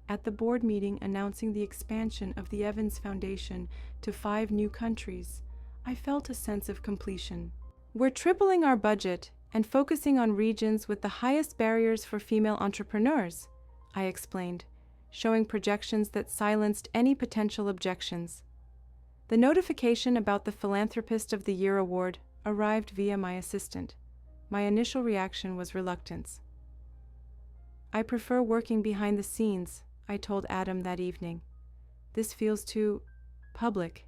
At the board meeting announcing the expansion of the Evans Foundation to 5 new countries, I felt a sense of completion. "We're tripling our budget and focusing on regions with the highest barriers for female entrepreneurs," I explained, showing projections that silenced any potential objections. The notification about the Philanthropist of the Year award arrived via my assistant. My initial reaction was reluctance. "I prefer working behind the scenes," I told Adam that evening. "This feels too public."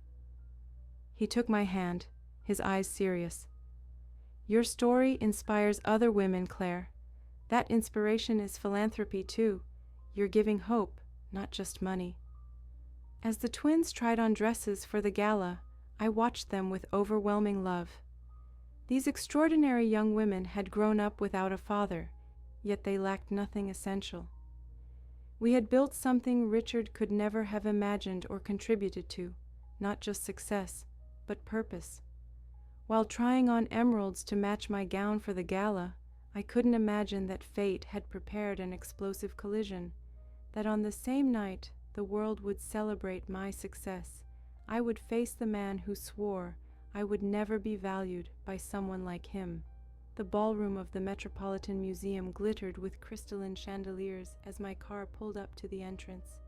He took my hand, his eyes serious. "Your story inspires other women, Claire. That inspiration is philanthropy too. You're giving hope, not just money." As the twins tried on dresses for the gala, I watched them with overwhelming love. These extraordinary young women had grown up without a father, yet they lacked nothing essential. We had built something Richard could never have imagined or contributed to, not just success, but purpose. While trying on emeralds to match my gown for the gala, I couldn't imagine that fate had prepared an explosive collision, that on the same night the world would celebrate my success. I would face the man who swore I would never be valued by someone like him. The ballroom of the Metropolitan Museum glittered with crystalline chandeliers as my car pulled up to the entrance.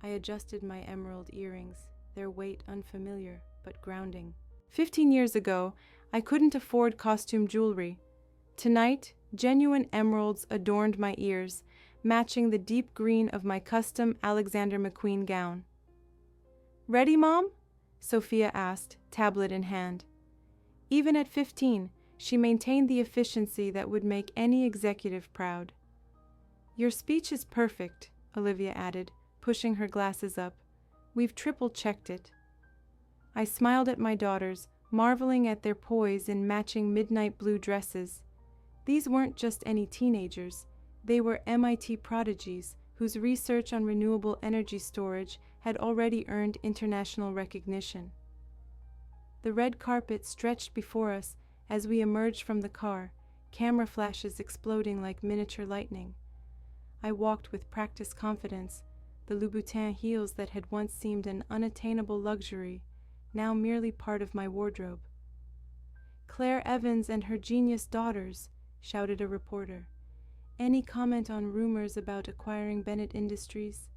I adjusted my emerald earrings, their weight unfamiliar but grounding. 15 years ago, I couldn't afford costume jewelry. Tonight, genuine emeralds adorned my ears, matching the deep green of my custom Alexander McQueen gown. "Ready, Mom?" Sophia asked, tablet in hand. Even at 15, she maintained the efficiency that would make any executive proud. "Your speech is perfect," Olivia added, pushing her glasses up. "We've triple-checked it." I smiled at my daughters, marveling at their poise in matching midnight blue dresses. These weren't just any teenagers. They were MIT prodigies whose research on renewable energy storage had already earned international recognition. The red carpet stretched before us as we emerged from the car, camera flashes exploding like miniature lightning. I walked with practiced confidence, the Louboutin heels that had once seemed an unattainable luxury, now merely part of my wardrobe. "Claire Evans and her genius daughters," shouted a reporter. "Any comment on rumors about acquiring Bennett Industries?"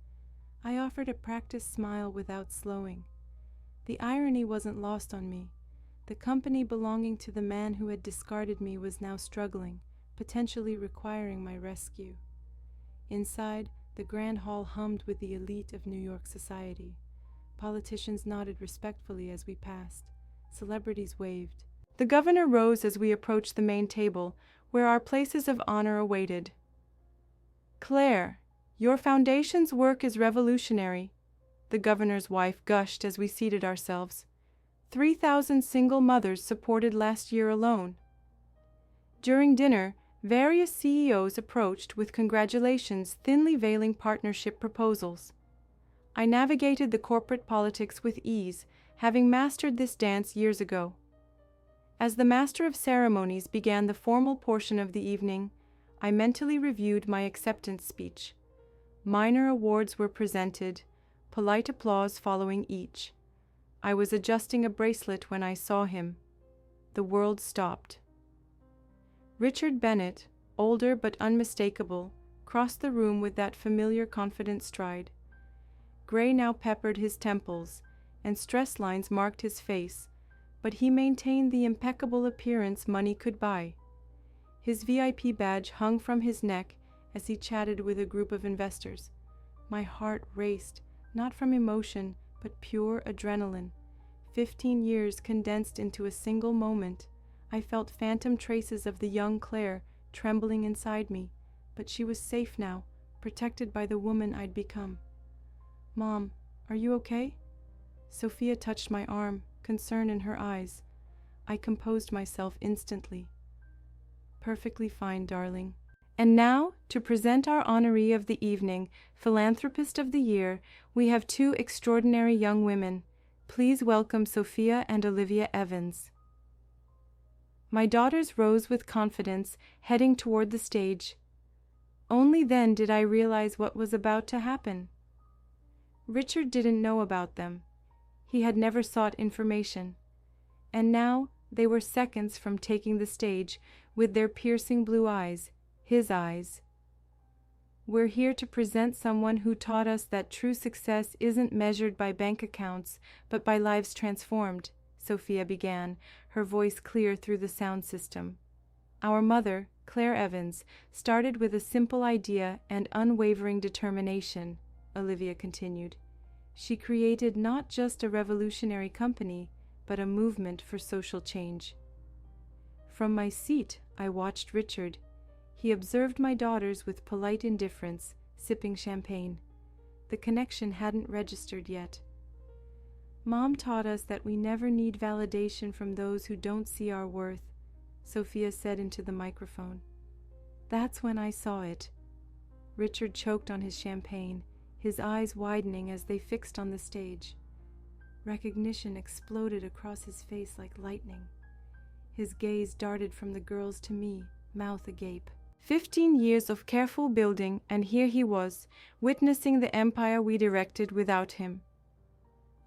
I offered a practiced smile without slowing. The irony wasn't lost on me. The company belonging to the man who had discarded me was now struggling, potentially requiring my rescue. Inside, the grand hall hummed with the elite of New York society. Politicians nodded respectfully as we passed. Celebrities waved. The governor rose as we approached the main table, where our places of honor awaited. "Claire, your foundation's work is revolutionary," the governor's wife gushed as we seated ourselves. 3,000 single mothers supported last year alone. During dinner, various CEOs approached with congratulations thinly veiling partnership proposals. I navigated the corporate politics with ease, having mastered this dance years ago. As the master of ceremonies began the formal portion of the evening, I mentally reviewed my acceptance speech. Minor awards were presented, polite applause following each. I was adjusting a bracelet when I saw him. The world stopped. Richard Bennett, older but unmistakable, crossed the room with that familiar confident stride. Gray now peppered his temples, and stress lines marked his face, but he maintained the impeccable appearance money could buy. His VIP badge hung from his neck as he chatted with a group of investors. My heart raced, not from emotion, but pure adrenaline. 15 years condensed into a single moment. I felt phantom traces of the young Claire trembling inside me, but she was safe now, protected by the woman I'd become. "Mom, are you okay?" Sophia touched my arm, concern in her eyes. I composed myself instantly. "Perfectly fine, darling." And now, to present our honoree of the evening, Philanthropist of the Year, we have two extraordinary young women. Please welcome Sophia and Olivia Evans. My daughters rose with confidence, heading toward the stage. Only then did I realize what was about to happen. Richard didn't know about them. He had never sought information. And now they were seconds from taking the stage with their piercing blue eyes, his eyes. "We're here to present someone who taught us that true success isn't measured by bank accounts, but by lives transformed," Sophia began, her voice clear through the sound system. "Our mother, Claire Evans, started with a simple idea and unwavering determination," Olivia continued. "She created not just a revolutionary company, but a movement for social change." From my seat, I watched Richard. He observed my daughters with polite indifference, sipping champagne. The connection hadn't registered yet. "Mom taught us that we never need validation from those who don't see our worth," Sophia said into the microphone. That's when I saw it. Richard choked on his champagne, his eyes widening as they fixed on the stage. Recognition exploded across his face like lightning. His gaze darted from the girls to me, mouth agape. 15 years of careful building, and here he was, witnessing the empire we'd erected without him.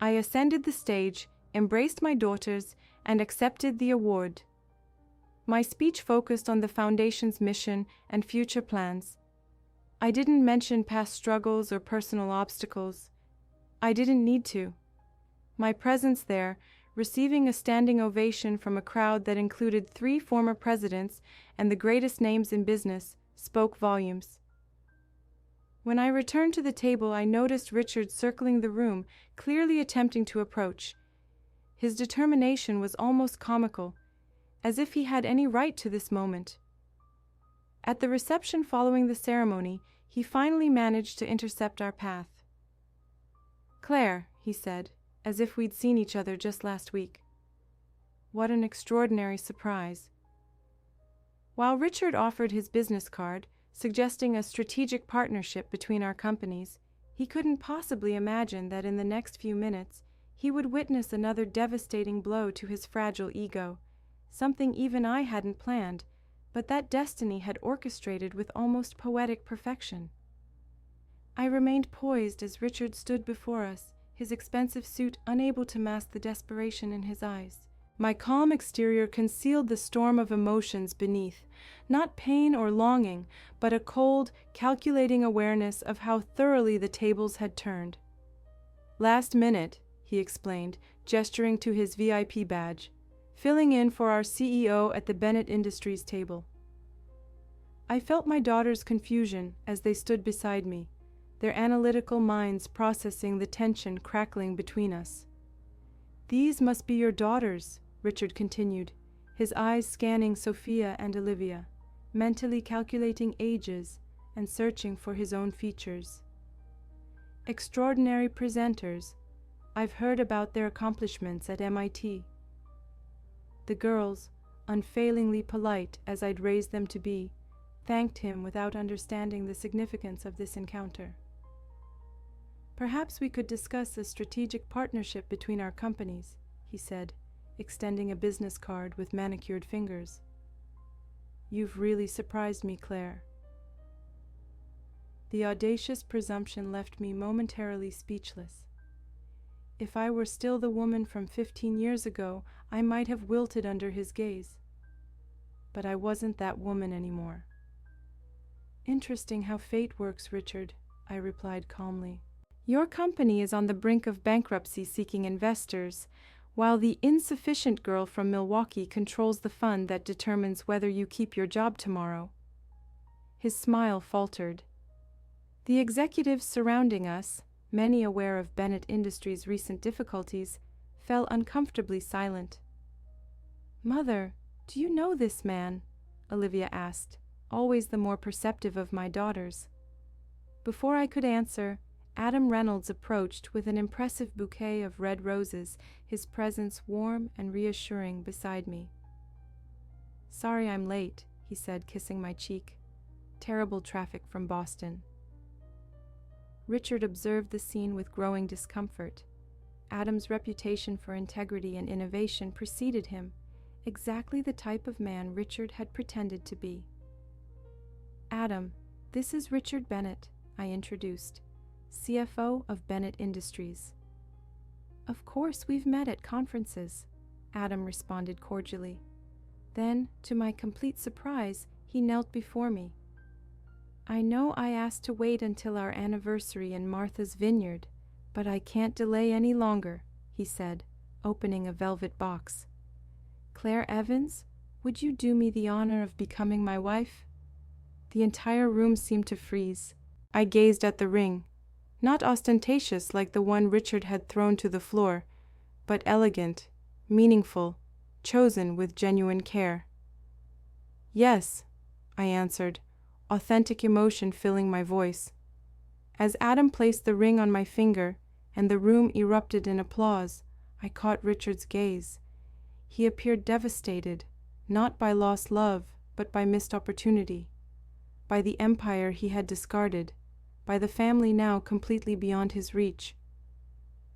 I ascended the stage, embraced my daughters, and accepted the award. My speech focused on the foundation's mission and future plans. I didn't mention past struggles or personal obstacles. I didn't need to. My presence there, receiving a standing ovation from a crowd that included 3 former presidents and the greatest names in business, spoke volumes. When I returned to the table, I noticed Richard circling the room, clearly attempting to approach. His determination was almost comical, as if he had any right to this moment. At the reception following the ceremony, he finally managed to intercept our path. "Claire," he said, as if we'd seen each other just last week. What an extraordinary surprise. While Richard offered his business card, suggesting a strategic partnership between our companies, he couldn't possibly imagine that in the next few minutes he would witness another devastating blow to his fragile ego, something even I hadn't planned, but that destiny had orchestrated with almost poetic perfection. I remained poised as Richard stood before us, his expensive suit unable to mask the desperation in his eyes. My calm exterior concealed the storm of emotions beneath, not pain or longing, but a cold, calculating awareness of how thoroughly the tables had turned. "Last minute," he explained, gesturing to his VIP badge, "filling in for our CEO at the Bennett Industries table." I felt my daughter's confusion as they stood beside me, their analytical minds processing the tension crackling between us. "These must be your daughters," Richard continued, his eyes scanning Sophia and Olivia, mentally calculating ages and searching for his own features. "Extraordinary presenters. I've heard about their accomplishments at MIT." The girls, unfailingly polite as I'd raised them to be, thanked him without understanding the significance of this encounter. "Perhaps we could discuss a strategic partnership between our companies," he said, extending a business card with manicured fingers. "You've really surprised me, Claire." The audacious presumption left me momentarily speechless. If I were still the woman from 15 years ago, I might have wilted under his gaze. But I wasn't that woman anymore. "Interesting how fate works, Richard," I replied calmly. Your company is on the brink of bankruptcy seeking investors, while the insufficient girl from Milwaukee controls the fund that determines whether you keep your job tomorrow. His smile faltered. The executives surrounding us, many aware of Bennett Industries' recent difficulties, fell uncomfortably silent. "Mother, do you know this man?" Olivia asked, always the more perceptive of my daughters. Before I could answer, Adam Reynolds approached with an impressive bouquet of red roses, his presence warm and reassuring beside me. "Sorry I'm late," he said, kissing my cheek. "Terrible traffic from Boston." Richard observed the scene with growing discomfort. Adam's reputation for integrity and innovation preceded him, exactly the type of man Richard had pretended to be. "Adam, this is Richard Bennett," I introduced, CFO of Bennett Industries. "Of course, we've met at conferences," Adam responded cordially. Then, to my complete surprise, he knelt before me. "I know I asked to wait until our anniversary in Martha's Vineyard, but I can't delay any longer," he said, opening a velvet box. "Claire Evans, would you do me the honor of becoming my wife?" The entire room seemed to freeze. I gazed at the ring, not ostentatious like the one Richard had thrown to the floor, but elegant, meaningful, chosen with genuine care. "Yes," I answered, authentic emotion filling my voice. As Adam placed the ring on my finger and the room erupted in applause, I caught Richard's gaze. He appeared devastated, not by lost love, but by missed opportunity, by the empire he had discarded, by the family now completely beyond his reach.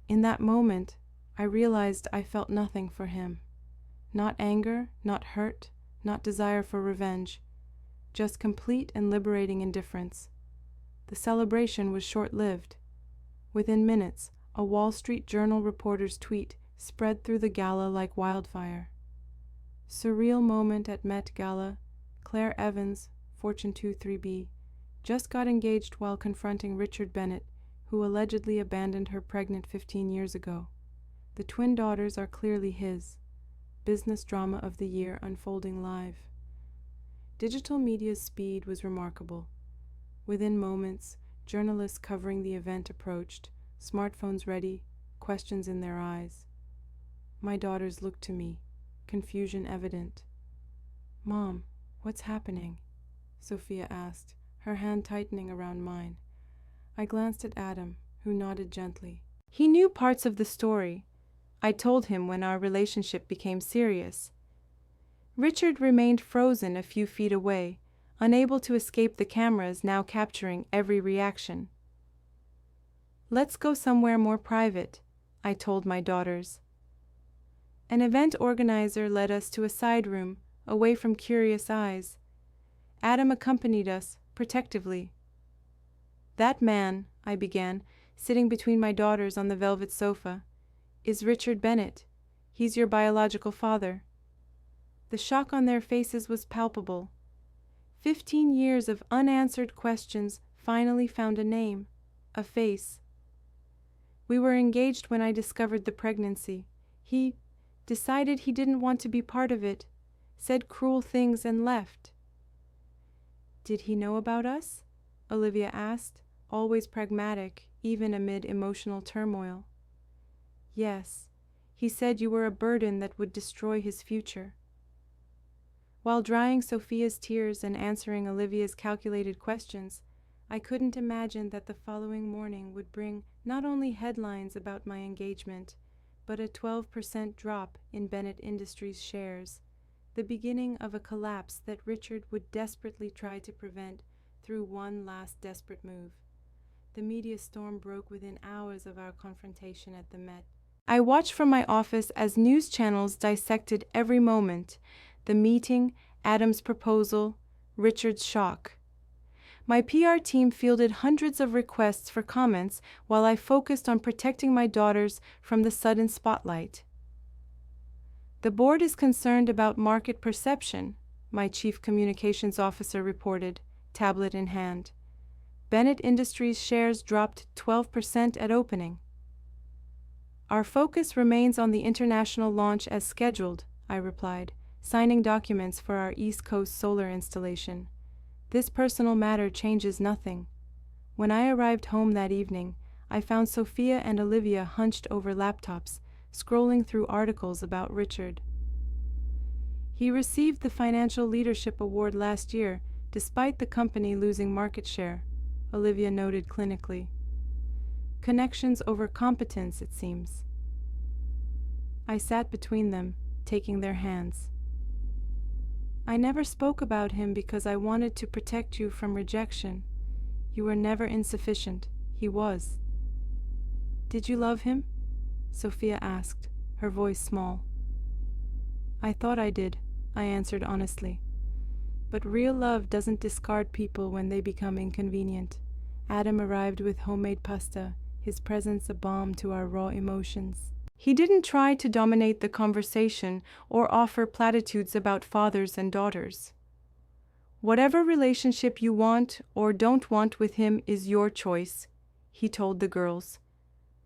In that moment, I realized I felt nothing for him. Not anger, not hurt, not desire for revenge, just complete and liberating indifference. The celebration was short-lived. Within minutes, a Wall Street Journal reporter's tweet spread through the gala like wildfire. "Surreal moment at Met Gala. Claire Evans, Fortune 23B, just got engaged while confronting Richard Bennett, who allegedly abandoned her pregnant 15 years ago. The twin daughters are clearly his. Business drama of the year unfolding live." Digital media's speed was remarkable. Within moments, journalists covering the event approached, smartphones ready, questions in their eyes. My daughters looked to me, confusion evident. "Mom, what's happening?" Sophia asked, her hand tightening around mine. I glanced at Adam, who nodded gently. He knew parts of the story. I told him when our relationship became serious. Richard remained frozen a few feet away, unable to escape the cameras now capturing every reaction. "Let's go somewhere more private," I told my daughters. An event organizer led us to a side room, away from curious eyes. Adam accompanied us, protectively. "That man," I began, sitting between my daughters on the velvet sofa, "is Richard Bennett. He's your biological father." The shock on their faces was palpable. 15 years of unanswered questions finally found a name, a face. "We were engaged when I discovered the pregnancy. He decided he didn't want to be part of it, said cruel things and left." "Did he know about us?" Olivia asked, always pragmatic, even amid emotional turmoil. "Yes. He said you were a burden that would destroy his future." While drying Sophia's tears and answering Olivia's calculated questions, I couldn't imagine that the following morning would bring not only headlines about my engagement, but a 12% drop in Bennett Industries shares, the beginning of a collapse that Richard would desperately try to prevent through one last desperate move. The media storm broke within hours of our confrontation at the Met. I watched from my office as news channels dissected every moment, the meeting, Adam's proposal, Richard's shock. My PR team fielded hundreds of requests for comments while I focused on protecting my daughters from the sudden spotlight. "The board is concerned about market perception," my chief communications officer reported, tablet in hand. Bennett Industries shares dropped 12% at opening. Our focus remains on the international launch as scheduled, I replied, signing documents for our East Coast solar installation. This personal matter changes nothing. When I arrived home that evening, I found Sophia and Olivia hunched over laptops, scrolling through articles about Richard. He received the Financial Leadership Award last year, despite the company losing market share, Olivia noted clinically. Connections over competence, it seems. I sat between them, taking their hands. I never spoke about him because I wanted to protect you from rejection. You were never insufficient. He was. Did you love him? Sophia asked, her voice small. I thought I did, I answered honestly. But real love doesn't discard people when they become inconvenient. Adam arrived with homemade pasta, his presence a balm to our raw emotions. He didn't try to dominate the conversation or offer platitudes about fathers and daughters. Whatever relationship you want or don't want with him is your choice, he told the girls.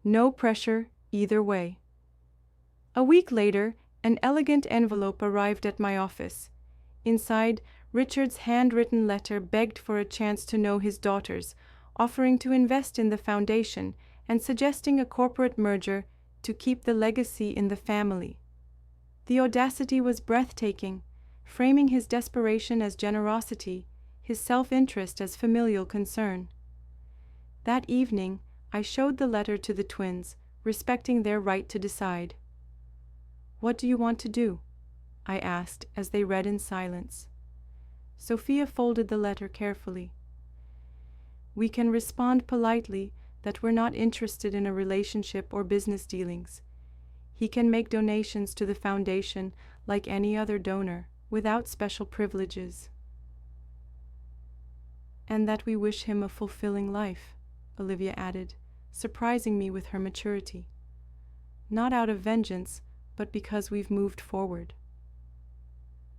No pressure either way. A week later, an elegant envelope arrived at my office. Inside, Richard's handwritten letter begged for a chance to know his daughters, offering to invest in the foundation and suggesting a corporate merger to keep the legacy in the family. The audacity was breathtaking, framing his desperation as generosity, his self-interest as familial concern. That evening, I showed the letter to the twins, respecting their right to decide. What do you want to do? I asked as they read in silence. Sophia folded the letter carefully. We can respond politely that we're not interested in a relationship or business dealings. He can make donations to the foundation like any other donor, without special privileges. And that we wish him a fulfilling life, Olivia added, surprising me with her maturity. Not out of vengeance, but because we've moved forward.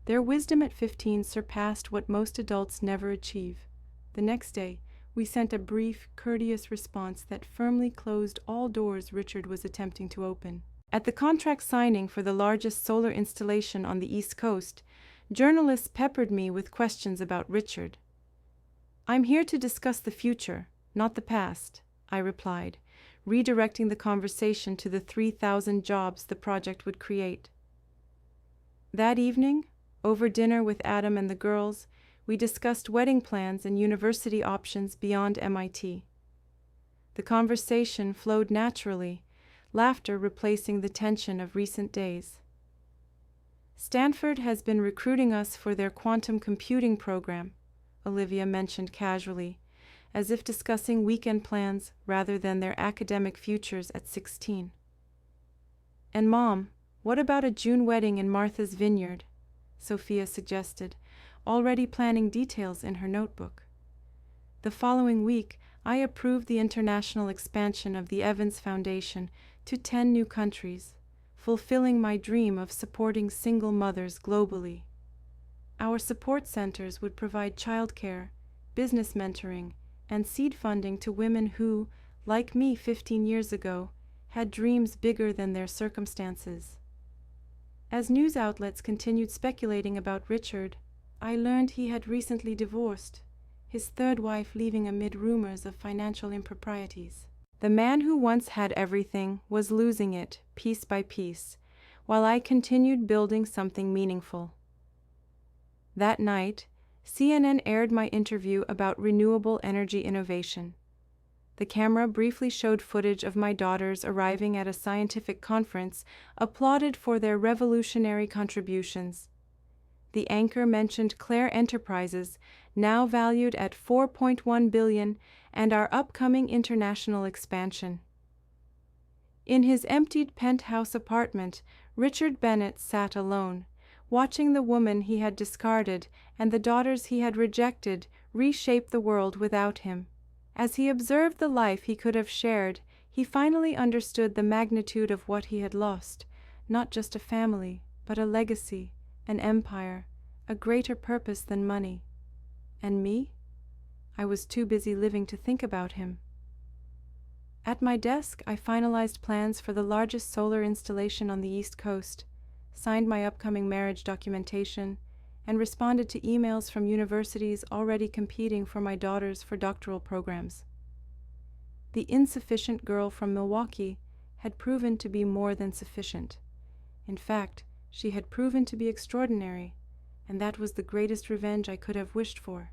Their wisdom at 15 surpassed what most adults never achieve. The next day, we sent a brief, courteous response that firmly closed all doors Richard was attempting to open. At the contract signing for the largest solar installation on the East Coast, journalists peppered me with questions about Richard. I'm here to discuss the future, not the past, I replied, redirecting the conversation to the 3,000 jobs the project would create. That evening, over dinner with Adam and the girls, we discussed wedding plans and university options beyond MIT. The conversation flowed naturally, laughter replacing the tension of recent days. Stanford has been recruiting us for their quantum computing program, Olivia mentioned casually, as if discussing weekend plans rather than their academic futures at 16. And Mom, what about a June wedding in Martha's Vineyard? Sophia suggested, already planning details in her notebook. The following week, I approved the international expansion of the Evans Foundation to 10 new countries, fulfilling my dream of supporting single mothers globally. Our support centers would provide childcare, business mentoring, and seed funding to women who, like me 15 years ago, had dreams bigger than their circumstances. As news outlets continued speculating about Richard, I learned he had recently divorced, his third wife leaving amid rumors of financial improprieties. The man who once had everything was losing it, piece by piece, while I continued building something meaningful. That night, CNN aired my interview about renewable energy innovation. The camera briefly showed footage of my daughters arriving at a scientific conference, applauded for their revolutionary contributions. The anchor mentioned Claire Enterprises, now valued at $4.1 billion, and our upcoming international expansion. In his emptied penthouse apartment, Richard Bennett sat alone, watching the woman he had discarded and the daughters he had rejected reshape the world without him. As he observed the life he could have shared, he finally understood the magnitude of what he had lost, not just a family, but a legacy, an empire, a greater purpose than money. And me? I was too busy living to think about him. At my desk, I finalized plans for the largest solar installation on the East Coast, signed my upcoming marriage documentation, and responded to emails from universities already competing for my daughters for doctoral programs. The insufficient girl from Milwaukee had proven to be more than sufficient. In fact, she had proven to be extraordinary, and that was the greatest revenge I could have wished for.